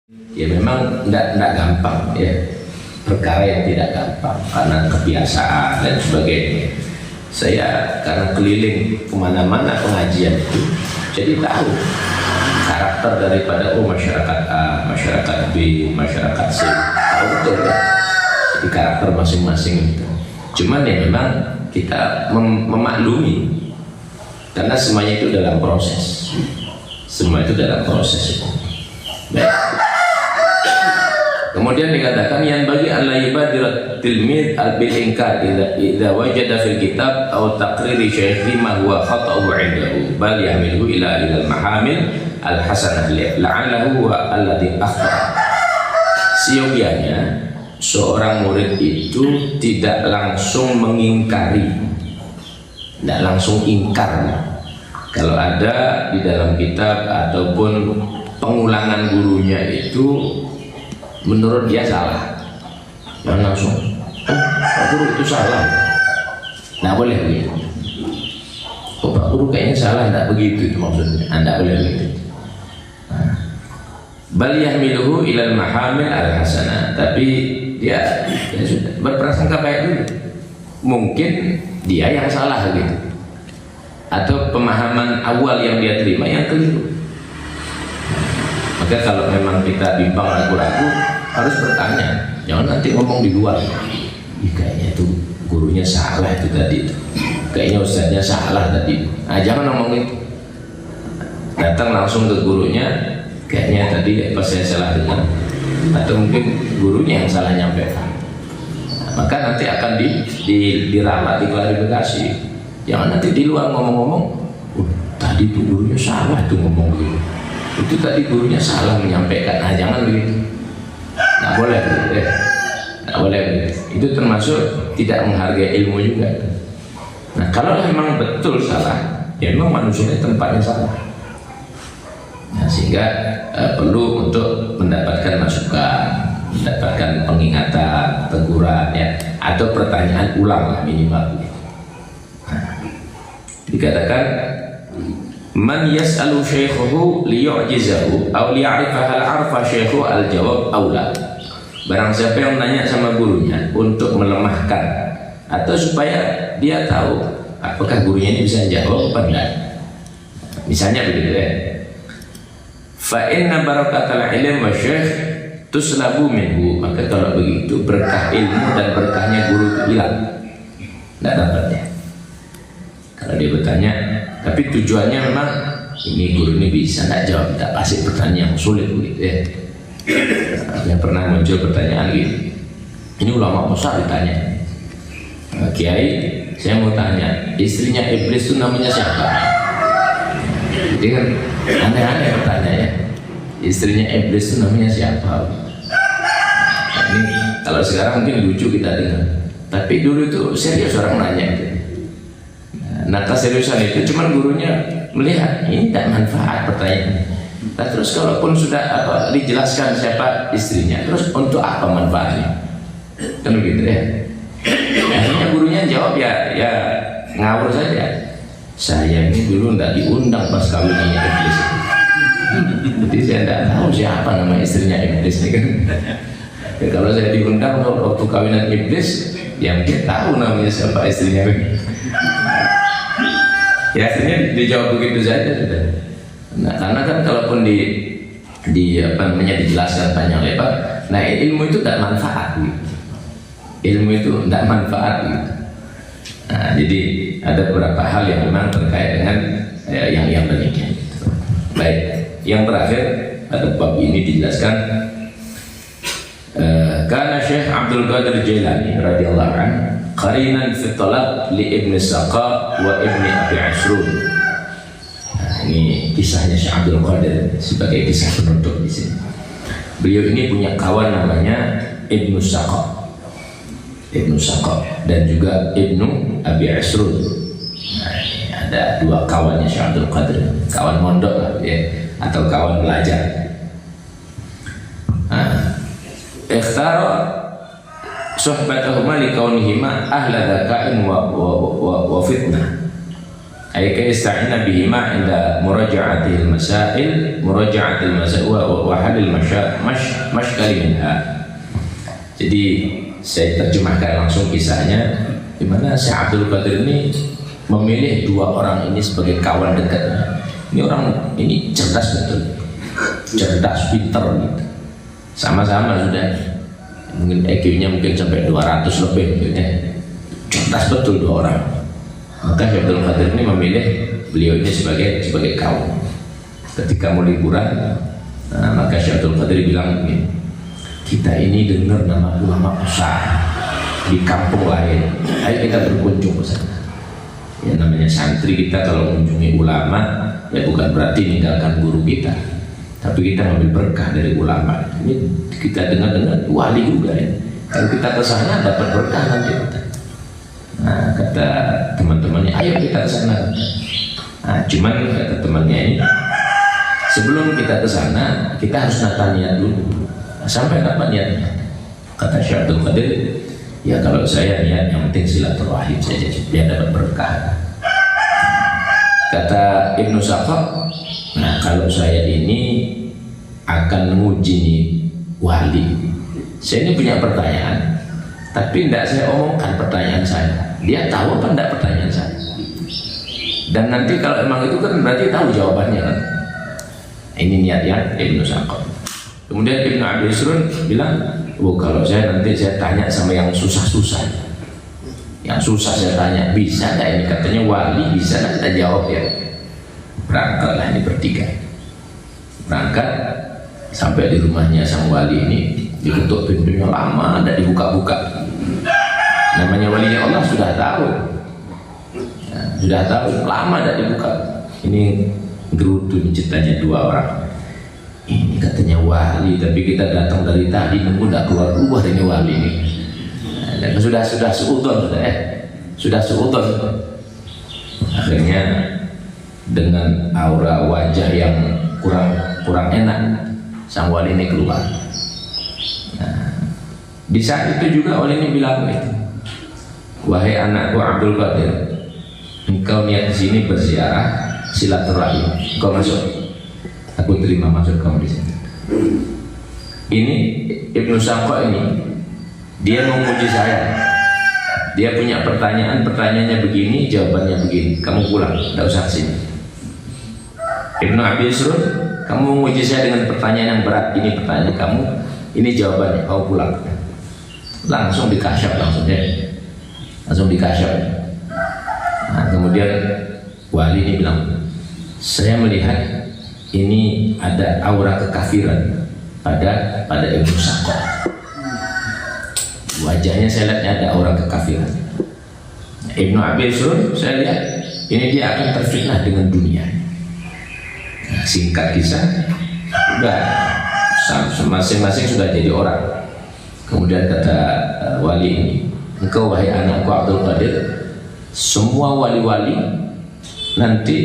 Ya memang tidak gampang ya, perkara yang tidak gampang karena kebiasaan dan sebagainya. Saya karena keliling kemana-mana pengajian itu, jadi tahu karakter daripada masyarakat A, masyarakat B, masyarakat C, tahu betul ya. Jadi karakter masing-masing itu. Cuman ya memang kita memaklumi karena semuanya itu dalam proses. Semua itu dalam proses. Baik. Kemudian dikatakan yang bagi Allah ibadirat tilmid bil inkar idza wajada fil kitab aw taqriri syaikhi ma huwa khata'u 'indahu bal yahmiluhu ila al mahamil al hasanah la'allahu wa alladhi akhta. Siogianya seorang murid itu tidak langsung mengingkari, tidak langsung ingkar kalau ada di dalam kitab ataupun pengulangan gurunya itu menurut dia salah, jangan langsung Pak Guru itu salah, nggak boleh begitu. Pak Guru kayaknya salah, nggak begitu itu maksudnya, nggak boleh begitu. Bal yahmiluhu ilal mahamil al hasanah, tapi dia sudah berprasangka baik dulu, mungkin dia yang salah gitu, atau pemahaman awal yang dia terima yang keliru. Maka kalau memang kita bimbang ragu-ragu, harus bertanya, jangan nanti ngomong di luar. Kayaknya itu gurunya salah itu tadi, kayaknya ustadznya salah tadi. Nah, jangan ngomong itu. Datang langsung ke gurunya, kayaknya tadi apa saya salah dengar, atau mungkin gurunya yang salah nyampaikan. Nah, maka nanti akan diralat, diklarifikasi. Jangan nanti di luar ngomong-ngomong, tadi tuh gurunya salah tuh ngomong begitu. Itu tadi gurunya salah menyampaikan. Nah, jangan begitu. Nggak boleh begitu ya. Nggak boleh begitu. Itu termasuk tidak menghargai ilmu juga. Nah, kalau memang betul salah, ya memang manusianya tempatnya salah. Nah, sehingga perlu untuk mendapatkan masukan, mendapatkan pengingatan, teguran ya, atau pertanyaan ulang lah minimal. Nah, dikatakan man yas'alu syaikhahu liyu'jizahu aw liya'rifa hal 'arfa syaikhu al-jawab aula. Barang siapa yang menanya sama gurunya untuk melemahkan atau supaya dia tahu apakah gurunya ini bisa jawab apa enggak. Misalnya begitu ya. Fa inna barakatal ilmi wa syaikh tuslabu minhu. Maka kalau begitu berkah ilmu dan berkahnya guru itu hilang. Enggak dapatnya. Kalau dia bertanya, tapi tujuannya memang ini guru ini bisa nggak jawab, tak kasih pertanyaan yang sulit begitu ya. Yang pernah muncul pertanyaan gitu, ini ulama besar ditanya, Kiai, saya mau tanya, istrinya iblis itu namanya siapa? Jadi kan aneh-aneh pertanyaannya, istrinya iblis itu namanya siapa? Nah, ini kalau sekarang mungkin lucu kita dengar, tapi dulu itu serius orang nanya gitu. Nah, keseriusan itu cuman gurunya melihat ini tidak manfaat pertanyaan. Nah, terus kalaupun sudah dijelaskan siapa istrinya, terus untuk apa manfaatnya? Kan begitu ya. Akhirnya gurunya jawab ya ngawur saja. Saya ini dulu tidak diundang pas kawinannya iblis. Jadi saya tidak tahu siapa nama istrinya iblis ini kan. Ya, kalau saya diundang waktu kawinan iblis, ya mungkin tahu namanya siapa istrinya. Ya akhirnya dijawab begitu saja sudah. Nah, karena kan kalaupun dijelaskan panjang lebar, nah ilmu itu tidak manfaat gitu. Ilmu itu tidak manfaat gitu. Nah, jadi ada beberapa hal yang memang terkait dengan yang demikian gitu. Baik, yang terakhir pada bab ini dijelaskan karena Syekh Abdul Qadir Jailani radhiyallahu anhu qarinan fi talab li Ibn Saqa wa Ibn Abi Asrun. Nah, ini kisahnya Syekh Abdul Qadir sebagai kisah penutup di sini. Beliau ini punya kawan namanya Ibn Saqa. Ibn Saqa dan juga Ibn Abi Asrun. Nah, ini ada dua kawannya Syekh Abdul Qadir, kawan mondok lah ya, atau kawan belajar. Nah, ikhtara sohbatahuma li kaunihima ahla dzaka'in wa fitnah. ay ka'ista'ina bihima inda muraja'atil masail wa halil mashkali minha. Jadi saya terjemahkan langsung kisahnya, di mana Syekh Abdul Qadir ini memilih dua orang ini sebagai kawan dekatnya. Ini orang ini cerdas betul, cerdas, pintar gitu. Sama-sama sudah mungkin IQ-nya mungkin sampai 200 lebih mungkin. Cerdas betul dua orang. Maka Syekh Abdul Qadir ini memilih beliau ini sebagai kawan. Ketika mau liburan, maka Syekh Abdul Qadir bilang begini, kita ini dengar nama ulama besar di kampung lain, ayo kita berkunjung ke sana. Ya namanya santri, kita kalau mengunjungi ulama ya bukan berarti meninggalkan guru kita, tapi kita ngambil berkah dari ulama. Ini kita dengar-dengar wali juga ya. Kalau kita ke sana dapat berkah nanti kita. Nah, kata teman-temannya, ayo kita ke sana. Nah, cuman kata temannya ini, sebelum kita ke sana, kita harus nata niat dulu. Nah, sampai kapan niatnya? Kata Syekh Abdul Qadir, ya kalau saya niat yang penting silaturahim saja, biar dapat berkah. Kata Ibnu Saqaf, nah kalau saya ini akan menguji nih wali, saya ini punya pertanyaan, tapi tidak saya omongkan pertanyaan saya. Dia tahu apa enggak pertanyaan saya? Dan nanti kalau emang itu kan berarti tahu jawabannya kan? Ini niat yang Ibnu Saqaf. Kemudian Ibnu Abi Yusrun bilang, oh kalau saya nanti saya tanya sama yang susah-susah, yang susah saya tanya, bisa nggak ini? Katanya wali, bisa nggak kita jawab ya? Berangkatlah ini bertiga. Berangkat sampai di rumahnya sang wali ini, diketuk pintunya lama, tidak dibuka-buka. Namanya walinya Allah sudah tahu, ya, sudah tahu, lama tidak dibuka. Ini gerutu ceritanya dua orang. Ini katanya wali, tapi kita datang dari tadi nunggu tidak keluar ini wali ini. Dan sudah seudon sudah seudon. Akhirnya dengan aura wajah yang kurang enak, sang wali ini keluar. Nah, di saat itu juga wali ini bilang itu, wahai anakku Abdul Qadir, engkau niat di sini berziarah silaturahim, engkau masuk, aku terima masuk kamu di sini. Ini Ibnu Saqaf ini, dia menguji saya. Dia punya pertanyaannya begini, jawabannya begini. Kamu pulang, tidak usah kesini. Ibnu Abi Yusrun, kamu menguji saya dengan pertanyaan yang berat. Ini pertanyaan kamu, ini jawabannya. Kamu pulang. Langsung dikasyaf langsung dikasyaf. Nah, kemudian wali ini bilang, saya melihat ini ada aura kekafiran pada Ibnu Saqaf. Wajahnya saya lihatnya ada aura kekafiran. Ibnu Abi Yusrun, saya lihat ini dia akan terfitnah dengan dunia. Nah, singkat kisah, sudah masing-masing sudah jadi orang. Kemudian kata wali ini, engkau wahai anakku Abdul Qadir, semua wali-wali nanti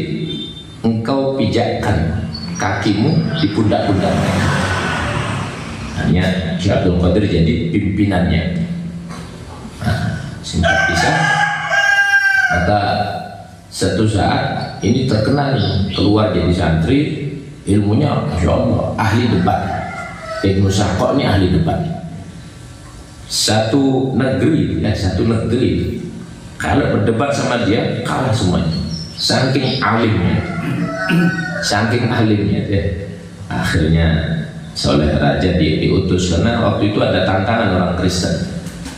engkau pijakkan kakimu di pundak-pundak mereka. Hanya Syekh Abdul Qadir jadi pimpinannya. Nah, singkat kisah, maka satu saat ini terkenal keluar jadi santri, ilmunya Masya Allah, ahli debat. Ibnu Saqaf ini ahli debat. Satu negeri kalau berdebat sama dia kalah semuanya, saking alimnya. Akhirnya oleh raja diutus, karena waktu itu ada tantangan orang Kristen,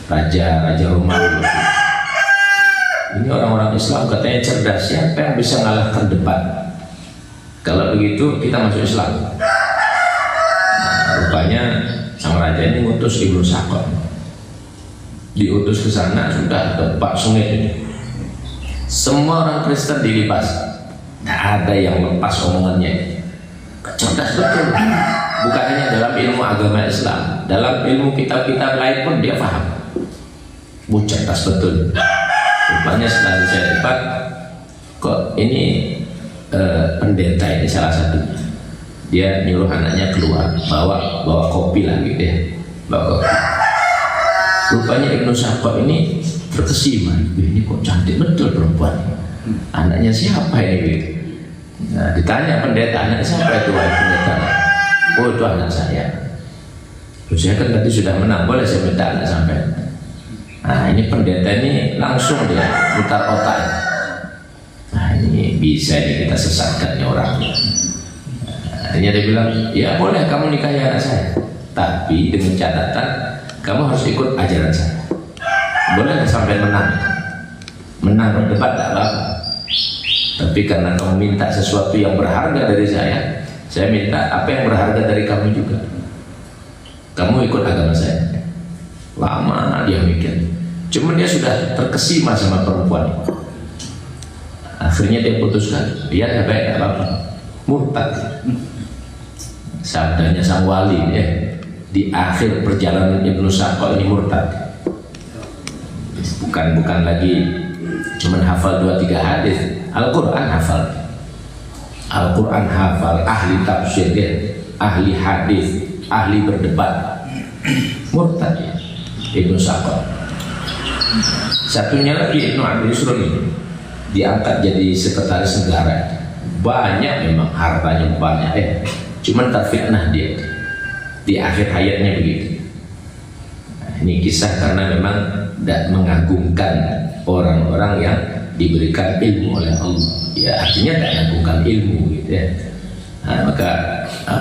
raja Romawi. Ini orang-orang Islam katanya cerdas, siapa yang bisa mengalahkan debat? Kalau begitu kita masuk Islam. Nah, rupanya sang raja ini ngutus Ibnu Saqaf, diutus ke sana, sudah debat sengit ini. Semua orang Kristen dilibas, tidak ada yang lepas omongannya. Cerdas betul. Bukan hanya dalam ilmu agama Islam, dalam ilmu kitab-kitab lain pun dia paham. Cerdas betul. Rupanya setelah saya debat, kok ini pendeta ini salah satunya. Dia nyuruh anaknya keluar, bawa kopi lah gitu ya, bawa kopi. Rupanya Ibnu Saqaf ini terkesima, ini kok cantik betul perempuan. Anaknya siapa ini gitu. Nah, ditanya pendeta, anaknya siapa itu? Pendeta, oh itu anak saya. Terus saya kan tadi sudah menang, boleh saya minta anak sampai. Nah ini pendeta ini langsung dia putar otak. Nah ini bisa ini kita sesatkan nih orangnya. Akhirnya dia bilang, ya boleh kamu nikahi anak saya, tapi dengan catatan kamu harus ikut ajaran saya. Boleh nggak sampai menang? Menang berdebat tak apa-apa. Tapi karena kamu minta sesuatu yang berharga dari saya minta apa yang berharga dari kamu juga. Kamu ikut agama saya. Lama dia mikir. Cuman dia sudah terkesima sama perempuan. Akhirnya dia putuskan, ya baik, tak apa-apa. Murtad. Sabdanya sang wali ya, di akhir perjalanan Ibnu Saqqa ini murtad. Bukan lagi cuman hafal 2-3 hadis, Al-Quran hafal. Al-Quran hafal, ahli tafsir ya, ahli hadis, ahli berdebat. Murtad ya, Ibnu Saqqa. Satunya lagi Ibnu Abi Yusrun ini diangkat jadi sekretaris negara. Banyak memang hartanya banyak cuman terfitnah dia di akhir hayatnya begitu. Nah, ini kisah karena memang tidak mengagungkan orang-orang yang diberikan ilmu oleh Allah. Ya artinya tidak mengagungkan ilmu gitu ya. Nah, maka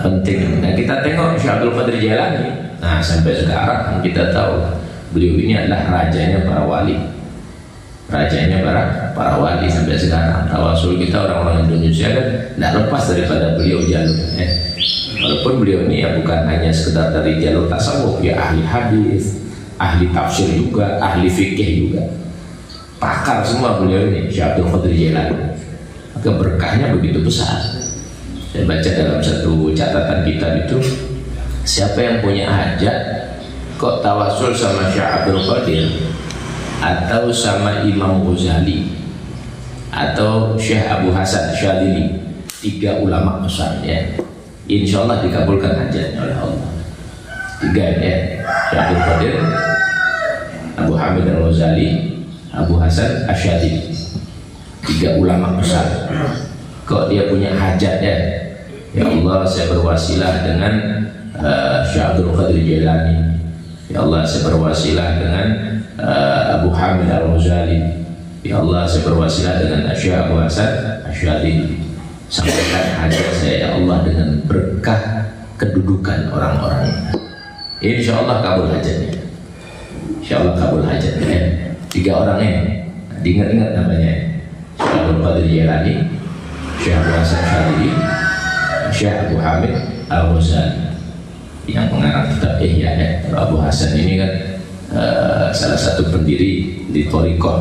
penting. Nah kita tengok Syekh Abdul Qadir Jailani. Nah sampai sekarang kita tahu beliau ini adalah rajanya para wali. Rajanya para wali sampai sekarang. Tawasul kita orang-orang Indonesia kan tidak lepas daripada beliau jalur. Walaupun beliau ini ya bukan hanya sekedar dari jalur tasawuf, ya ahli hadis, ahli tafsir juga, ahli fikih juga, pakar semua beliau ini, Syekh Abdul Qadir Jailani. Maka berkahnya begitu besar. Saya baca dalam satu catatan kitab itu, siapa yang punya hajat kok tawasul sama Syekh Abdul Qadir atau sama Imam Ghazali atau Syekh Abu Hasan Syadili, 3 ulama besar ya, insya Allah dikabulkan hajatnya oleh Allah. 3 ya, Syekh Abdul Qadir, Abu Hamid Al-Ghazali, Abu Hasan Asyadili, 3 ulama besar. Kok dia punya hajat ya, ya Allah saya berwasilah dengan Syekh Abdul Qadir Jailani, ya Allah saya berwasilah dengan Abu Hamid Al-Ghazali, ya Allah saya berwasilah dengan Syekh Abu Hasan Asyadili. Sampaikan hajat saya ya Allah dengan berkah kedudukan orang-orang. Insya Allah kabul hajatnya. Insya Allah kabul hajatnya. 3 orang ini, diingat-ingat namanya. Syekh Abdul Qadir Jailani, Syekh Abu Hasan Asyadili, Syekh Abu Hamid Al-Ghazali yang mengarang kitab Ihya ya. Abu Hasan ini kan salah satu pendiri di Thariqah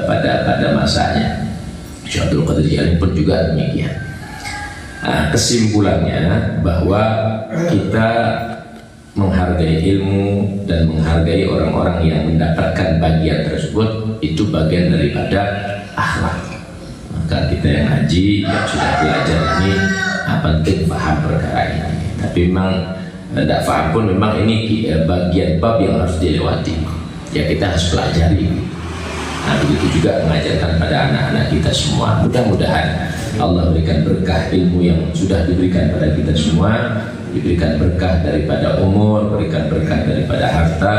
pada masanya. Syekh Abdul Qadir Jailani pun juga demikian. Nah, kesimpulannya bahwa kita menghargai ilmu dan menghargai orang-orang yang mendapatkan bagian tersebut itu bagian daripada akhlak. Maka kita yang ngaji, yang sudah belajar ini penting paham perkara ini. Tapi memang tidak paham pun memang ini bagian bab yang harus dilewati. Ya kita harus pelajari. Nah begitu juga mengajarkan pada anak-anak kita semua. Mudah-mudahan Allah berikan berkah ilmu yang sudah diberikan pada kita semua, diberikan berkah daripada umur, berikan berkah daripada harta,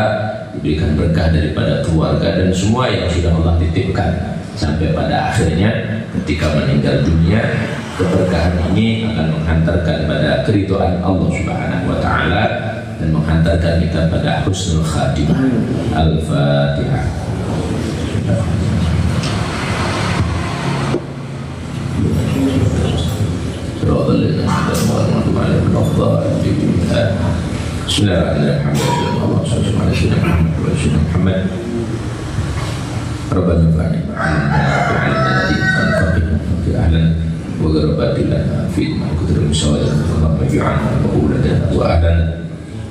diberikan berkah daripada keluarga dan semua yang sudah Allah titipkan sampai pada akhirnya ketika meninggal dunia. Keberkahan ini akan menghantarkan pada keridhaan Allah Subhanahu wa taala dan menghantarkan kita pada husnul khatimah. Al-Fatihah. Bismillahirrahmanirrahim. Rabbana fa'alna ahlan wa gharabatilana fi al-qudri musawwada wa maj'alna maqulana wa ahlan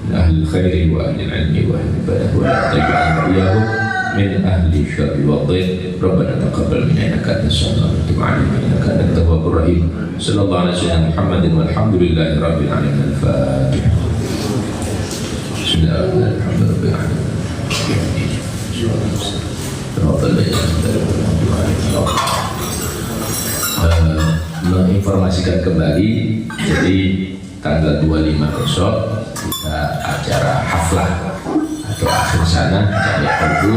min ahli al-khairi wa ahli al-'ilmi wa ahli al-ibadah wa la taj'alna iyahum min ahli syarri wa dhid. Rabbana taqabbal minna innaka antas sami'ul 'alim wa innaka antat tawwabur rahim. Sallallahu alaihi wasallam Muhammadin walhamdulillahi rabbil alamin. Al-Fatihah. Bismillahirrahmanirrahim. informasikan kembali, jadi tanggal 25 besok kita acara haflah atau akhir sana Jamiah Kalbu,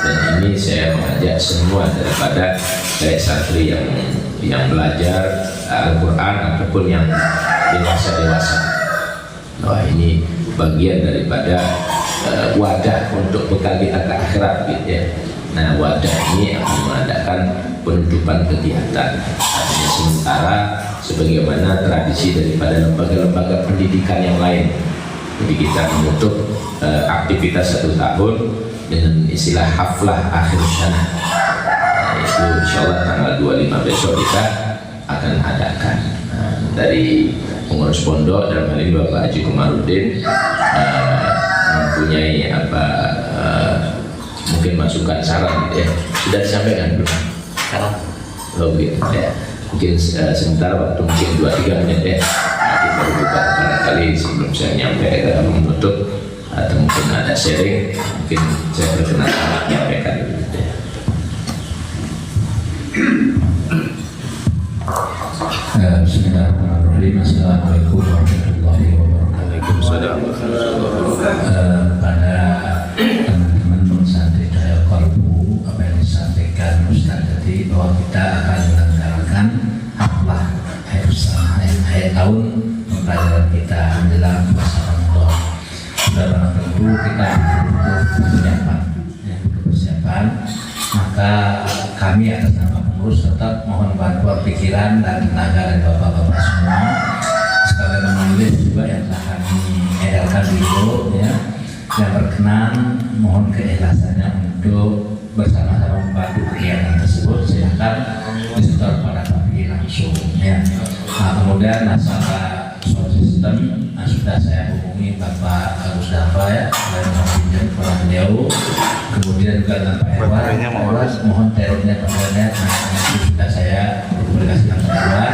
dan ini saya mengajak semua daripada baik santri yang belajar Al-Quran ataupun yang dewasa. Wah, ini bagian daripada wadah untuk bekal kita ke akhirat gitu ya. Nah, wadah ini akan mengadakan penutupan kegiatan. Artinya sementara sebagaimana tradisi daripada lembaga-lembaga pendidikan yang lain. Jadi kita menutup aktivitas 1 tahun dengan istilah haflah akhir sana. Nah, itu insyaallah tanggal 25 besok kita akan adakan. Nah, dari pengurus pondok dalam hal ini Bapak Haji Komarudin mempunyai mungkin masukan saran gitu ya. Sudah disampaikan belum? Saran. Oh gitu ya. Mungkin sebentar waktu mungkin 2-3 menit ya. Nanti baru buka barangkali sebelum saya nyampe menutup atau mungkin ada sharing, mungkin saya berkenan menyampaikan gitu ya. Bismillahirrahmanirrahim. Assalamualaikum warahmatullahi wabarakatuh. Pada teman-teman santri Daya Kalbu, apa yang disampaikan Ustaz tadi bahwa kita akan menyelenggarakan haflah akhir tahun pembelajaran kita menjelang puasa Ramadan. Sudah tentu kita butuh persiapan, maka kami atas nama pengurus tetap mohon bantuan pikiran dan tenaga dari bapak-bapak semua, sekalian menulis juga yang telah kami edarkan di grup ya, yang berkenan mohon keikhlasannya untuk bersama-sama membantu kegiatan tersebut. Silakan disetor pada kami langsung ya. Nah, kemudian masalah soal sistem sudah saya hubungi Bapak Agus Dafa ya, dan pinjam kurang jauh. Kemudian juga dengan Pak Erwan, mohon terornya Pak Erwan, sudah saya komunikasikan berdua.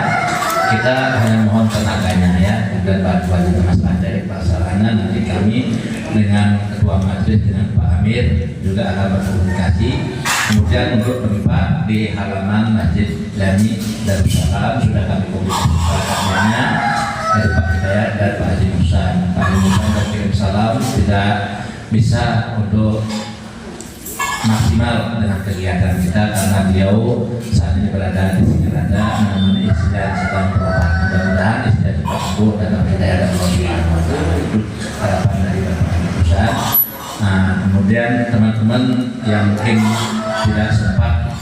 Kita hanya mohon tenaganya ya, dan bantuan masalah dari pelaksanaan. Nanti kami dengan Ketua Majelis dengan Pak Amir juga akan berkomunikasi. Kemudian untuk tempat di halaman Masjid Jami Darussalam sudah kami komunikasikannya dari Pak Hidayat dan Pak Haji Musa. Pak Haji Musa berkirim salam tidak bisa untuk maksimal dengan kegiatan kita karena beliau saat ini berada di Singaraja menemani istri yang sedang berobat. Mudah-mudahan istri cepat sembuh dan berhidayah dari Allah Subhanahu wa Ta'ala. Itu harapan dari Bapak Haji Musa. Nah, kemudian teman-teman yang mungkin tidak sempat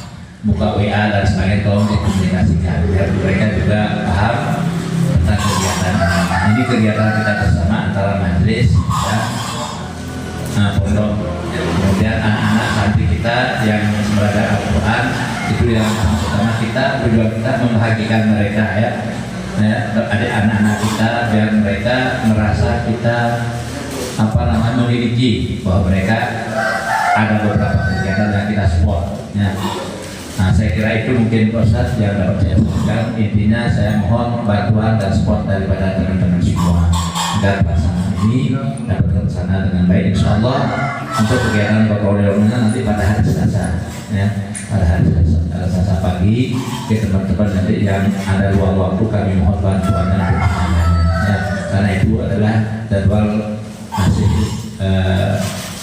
buka WA dan sebagainya, tolong dikomunikasikan biar mereka juga paham tentang kegiatan ini. Kegiatan kita bersama antara majelis ya, pondok, kemudian anak-anak santri kita yang belajar Al-Quran, itu yang pertama kita tujuan kita membahagiakan mereka ya, adik anak-anak kita biar mereka merasa kita memiliki bahwa mereka ada beberapa kegiatan yang kita support ya. Nah, saya kira itu mungkin proses yang dapat saya sampaikan. Intinya saya mohon bantuan dan support daripada teman-teman semua agar pelaksanaan ini dapat terlaksana dengan baik. Insya Allah untuk kegiatan portfolio-nya nanti pada hari Selasa ya, pada hari Selasa pagi ke teman-teman nanti yang ada luang waktu kami mohon bantuan dan pertanyaannya ya, karena itu adalah jadwal masih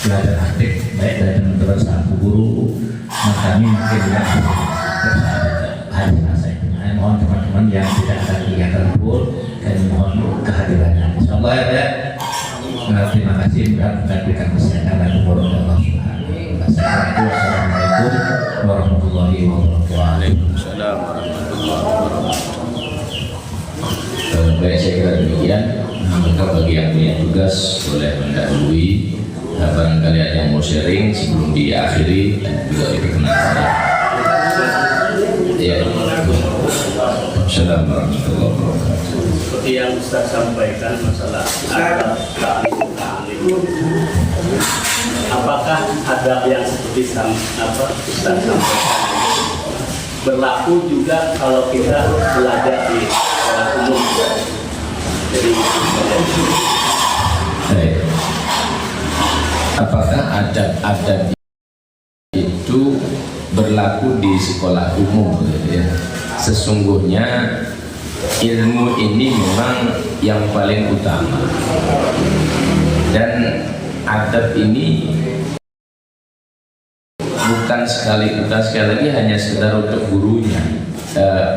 belajar aktif baik dari teman-teman selaku guru. Nah, kami mungkin juga hari Selasa itu. Saya mohon teman-teman yang tidak ada kegiatan pun kami mohon kehadirannya. Insyaallah ya. Terima kasih sudah memberikan kesehatan dan umur Allah Subhanahu wa Ta'ala. Wassalamualaikum warahmatullahi wabarakatuh. Waalaikumsalam warahmatullahi wabarakatuh. Baik, saya kira demikian. Maka bagi yang punya tugas boleh mendahului. Barangkali ada yang mau sharing sebelum diakhiri juga diperkenalkan. Ya, Assalamualaikum warahmatullahi wabarakatuh. Seperti yang Ustaz sampaikan masalah adab ta'lim. Apakah adab yang seperti Ustaz sampaikan berlaku juga kalau kita belajar di sekolah umum? Jadi apakah adab-adab itu berlaku di sekolah umum gitu ya? Sesungguhnya ilmu ini memang yang paling utama, dan adab ini bukan sekali lagi hanya sekedar untuk gurunya,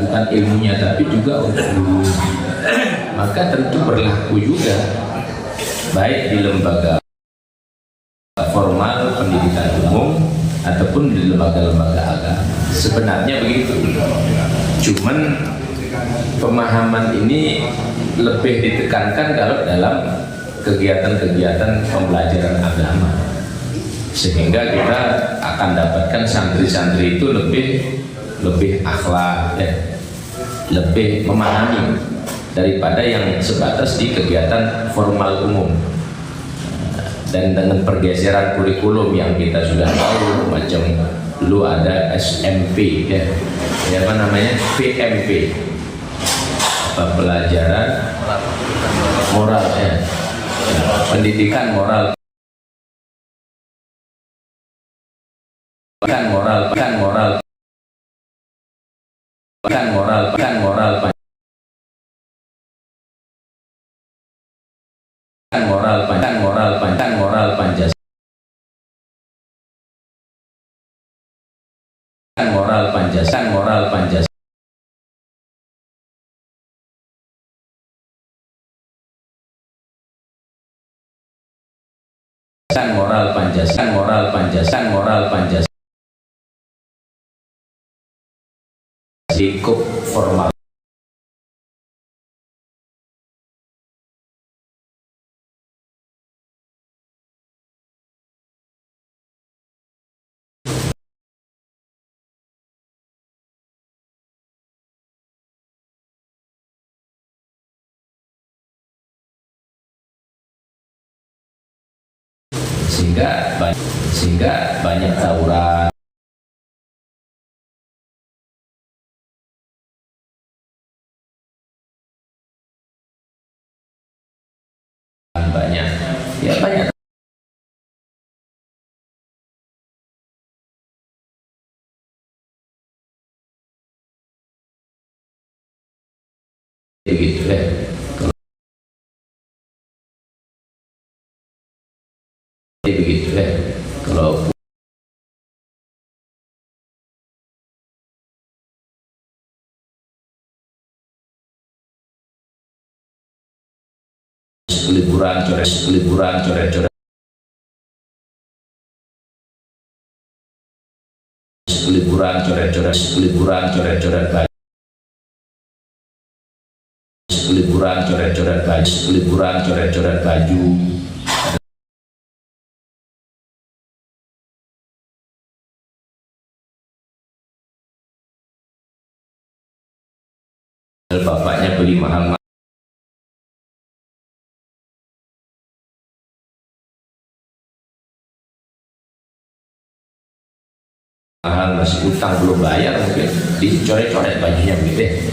bukan ilmunya tapi juga untuk gurunya. Maka tentu berlaku juga baik di lembaga formal pendidikan umum ataupun di lembaga-lembaga agama. Sebenarnya begitu. Cuman pemahaman ini lebih ditekankan kalau dalam kegiatan-kegiatan pembelajaran agama, sehingga kita akan dapatkan santri-santri itu lebih akhlak, lebih memahami daripada yang sebatas di kegiatan formal umum. Dan dengan pergeseran kurikulum yang kita sudah tahu, macam dulu ada SMP, apa namanya, PMP, pelajaran moral, pendidikan moral, Pancasila cukup formal. Sehingga banyak tawuran, banyak begitu kalau liburan coret-coret baju. Bapaknya beli mahal-mahal, masih utang belum bayar, mungkin dicoret-coret bajunya begitu.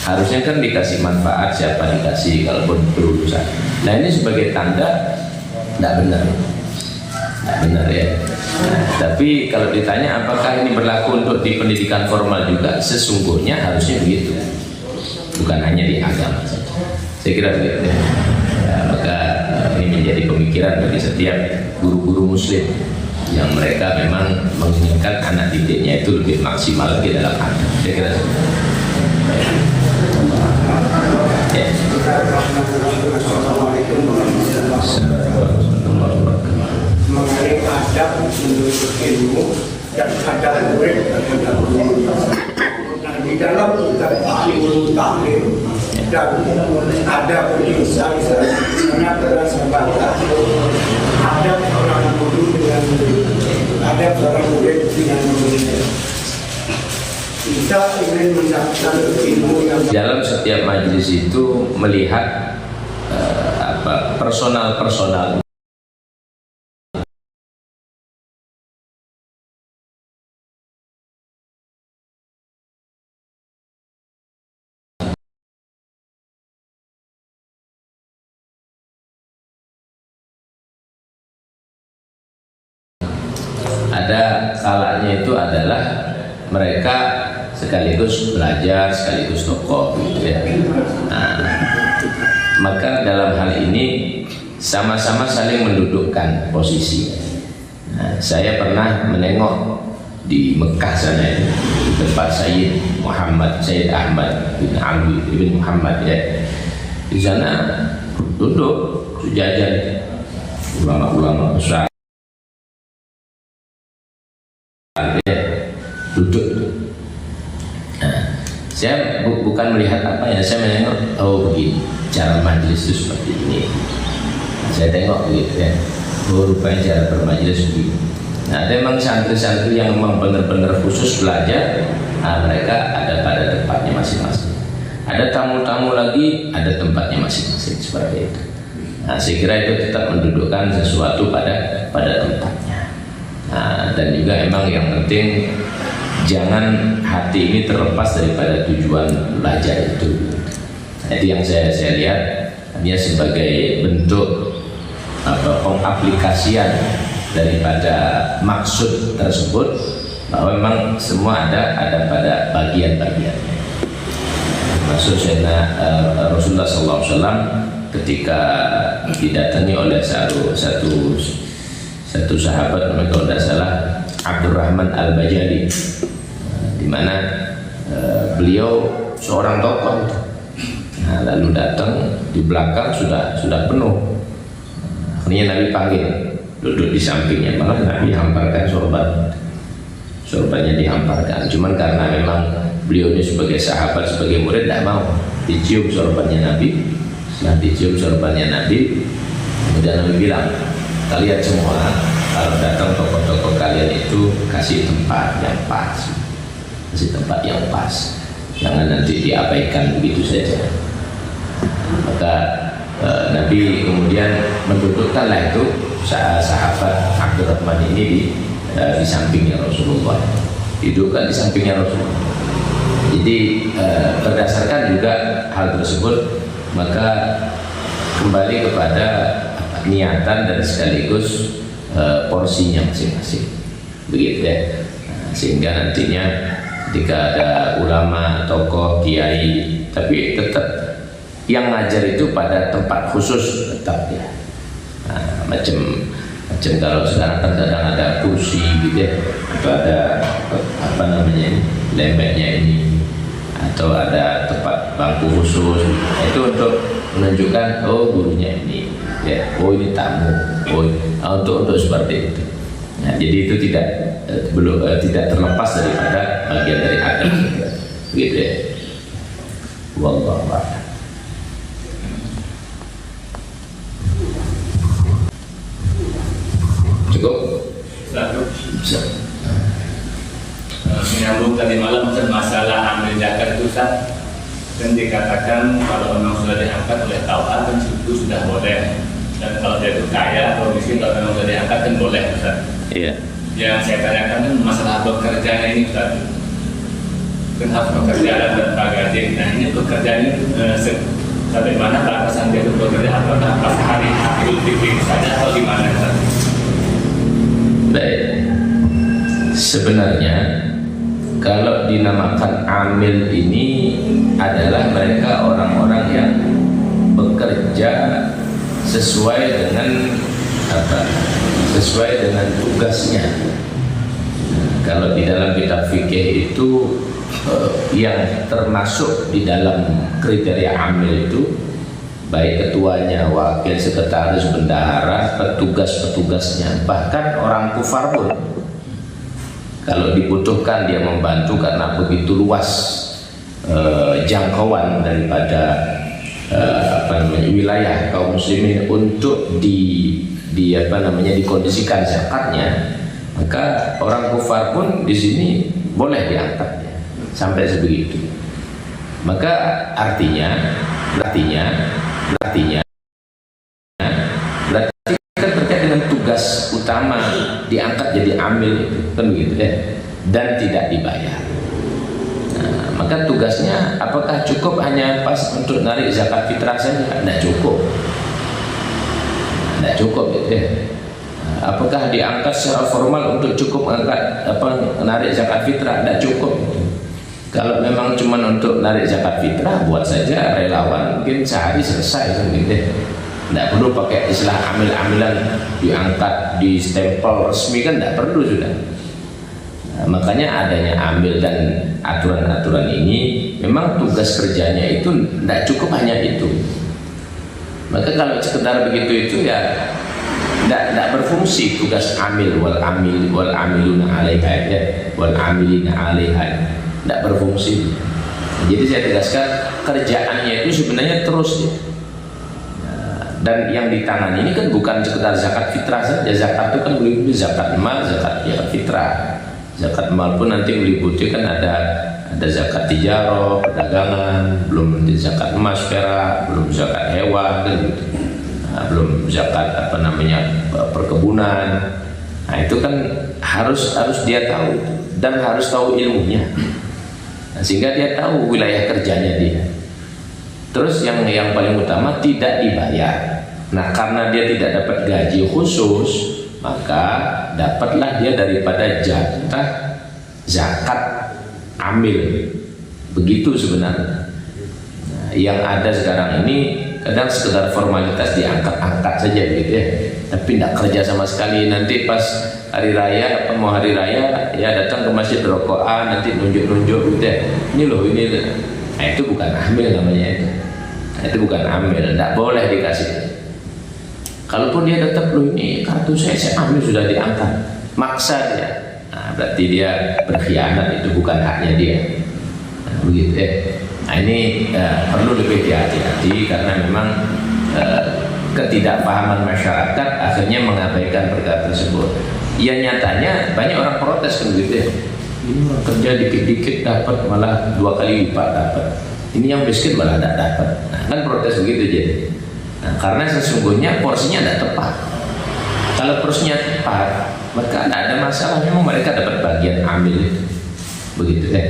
Harusnya kan dikasih manfaat, siapa dikasih kalaupun berurusan. Nah, ini sebagai tanda tidak benar ya. Nah, tapi kalau ditanya apakah ini berlaku untuk di pendidikan formal juga, sesungguhnya harusnya begitu, bukan hanya di agama saja. Saya kira begitu ya. Maka ini menjadi pemikiran bagi setiap guru-guru muslim yang mereka memang menginginkan anak didiknya itu lebih maksimal lagi dalam agama. Saya kira mengenai adab menuntut ilmu dan adab murid terhadap guru. Nah, di dalam kitab Ulul Ta'lim dan adab insan sangat terbatas. Adab seorang guru dengan adab seorang murid dengan murid. Kita ingin mendapatkan ilmu yang dalam setiap majelis itu melihat personal ada kalanya itu adalah mereka sekaligus belajar, sekaligus tokoh gitu ya. Nah, maka dalam hal ini sama-sama saling mendudukkan posisi. Nah, saya pernah menengok di Mekah sana itu, di tempat Sayyid Ahmad bin Ali bin Muhammad ya. Di sana duduk sejajar ulama-ulama besar ya, duduk. Nah, saya bukan melihat apa ya, saya menengok, oh begini cara majelis itu seperti ini. Saya tengok gitu ya, oh rupanya cara bermajelis begini. Nah, ada memang santri-santri yang memang benar-benar khusus belajar, nah, mereka ada pada tempatnya masing-masing. Ada tamu-tamu lagi, ada tempatnya masing-masing seperti itu. Nah, saya kira itu tetap mendudukkan sesuatu pada tempatnya. Nah, dan juga emang yang penting jangan hati ini terlepas daripada tujuan belajar itu. Nah, itu yang saya lihat hanya sebagai bentuk pengaplikasian daripada maksud tersebut, bahwa memang semua ada pada bagian-bagiannya. Maksud Rasulullah SAW ketika didatangi oleh satu sahabat, kalau tidak salah Abdurrahman Al-Bajali, di mana beliau seorang tokoh. Nah, lalu datang di belakang sudah penuh. Akhirnya Nabi panggil, duduk di sampingnya, malah Nabi hamparkan sorbannya dihamparkan. Cuman karena memang beliau ini sebagai sahabat, sebagai murid, tidak mau dicium sorbannya Nabi. Setelah dicium sorbannya Nabi, kemudian Nabi bilang, kalian semua kalau datang tokoh-tokoh kalian itu kasih tempat yang pas, jangan nanti diabaikan begitu saja. Maka Nabi kemudian mendudukkanlah itu sahabat Abdurrahman ini di sampingnya Rasulullah, didudukkan di sampingnya Rasulullah. Jadi berdasarkan juga hal tersebut, maka kembali kepada niatan dan sekaligus porsinya masing-masing, begitu ya. Nah, sehingga nantinya ketika ada ulama, tokoh, kiai, tapi tetap yang ngajar itu pada tempat khusus tetap ya. Nah, macam kalau sekarang kan kadang ada kursi gitu ya, atau ada apa namanya ini, lembeknya ini, atau ada tempat bangku khusus. Nah, itu untuk menunjukkan oh gurunya ini ya, oh ini tamu, oh untuk seperti itu. Nah, jadi itu tidak terlepas daripada bagian dari adab gitu ya. Wallahu a'lam. Cukup? Bisa. Menyambung tadi malam masalah ambil zakat itu Ustaz, dan dikatakan kalau memang sudah diangkat oleh tauhid kan itu sudah boleh, dan kalau dia itu kaya atau miskin kalau memang sudah diangkat kan boleh Ustaz. Iya. Yang saya tanyakan kan masalah bekerja ini Ustaz, kan harus bekerja dan gaji. Nah ini pekerjaan ini sampai mana batasan dia itu bekerja, apakah pas hari Idul Fitri saja atau gimana Ustaz? Baik, sebenarnya kalau dinamakan amil ini adalah mereka orang-orang yang bekerja sesuai dengan sesuai dengan tugasnya. Kalau di dalam kitab fikih itu yang termasuk di dalam kriteria amil itu baik ketuanya, wakil, sekretaris, bendahara, petugas-petugasnya, bahkan orang kufar pun kalau dibutuhkan dia membantu karena begitu luas jangkauan daripada wilayah kaum muslimin untuk dikondisikan zakatnya, maka orang kufar pun di sini boleh diangkat ya, sampai sebegitu. Maka artinya berarti kan terkait dengan tugas utama diangkat jadi amil itu kan begitu ya, dan tidak dibayar. Nah, maka tugasnya apakah cukup hanya pas untuk narik zakat fitrah saja? Tidak cukup gitu ya. Apakah diangkat secara formal untuk cukup angkat narik zakat fitrah? Tidak cukup gitu. Kalau memang cuma untuk narik zakat fitrah, buat saja relawan, mungkin sehari selesai kan gitu. Tidak perlu pakai istilah amil-amilan, diangkat, di stempel resmi, kan tidak perlu sudah. Nah, makanya adanya ambil dan aturan-aturan ini, memang tugas kerjanya itu tidak cukup hanya itu. Maka kalau sekedar begitu itu ya tidak berfungsi tugas amil wal amiluna alaiha ya, wal amilina alaiha, tidak berfungsi. Jadi saya tegaskan kerjaannya itu sebenarnya terus ya. Dan yang ditangani ini kan bukan sekedar zakat fitrah saja. Zakat itu kan meliputi zakat mal, zakat fitrah. Zakat mal pun nanti meliputi kan ada zakat tijarah, perdagangan, belum nanti zakat emas, perak, belum zakat hewan kan gitu. Nah, belum zakat perkebunan. Nah, itu kan harus dia tahu dan harus tahu ilmunya. Nah, sehingga dia tahu wilayah kerjanya dia. Terus yang paling utama tidak dibayar. Nah, karena dia tidak dapat gaji khusus, maka dapatlah dia daripada jatah zakat amil. Begitu sebenarnya. Nah, yang ada sekarang ini kadang sekedar formalitas diangkat-angkat saja gitu ya. Tapi tidak kerja sama sekali. Nanti pas hari raya, mau hari raya ya datang ke masjid rokokan, nanti nunjuk-nunjuk gitu ya. Ini loh ini. Nah, itu bukan amil namanya itu. Nah, itu bukan amil, tidak boleh dikasih. Kalaupun dia tetap loh ini kartu saya ambil sudah diangkat, maksa dia. Nah, berarti dia berkhianat, itu bukan haknya dia. Nah, begitu ya. Nah, ini perlu lebih hati-hati karena memang ketidakpahaman masyarakat akhirnya mengabaikan perkara tersebut. Ya nyatanya banyak orang protes kan gitu ya. Ini orang kerja dikit-dikit dapat malah 2 kali lipat dapat. Ini yang miskin malah tidak dapat. Nah, kan protes begitu jadi. Nah, karena sesungguhnya porsinya tidak tepat. Kalau porsinya tepat, maka tidak ada masalah. Memang mereka dapat bagian ambil itu. Begitu ya.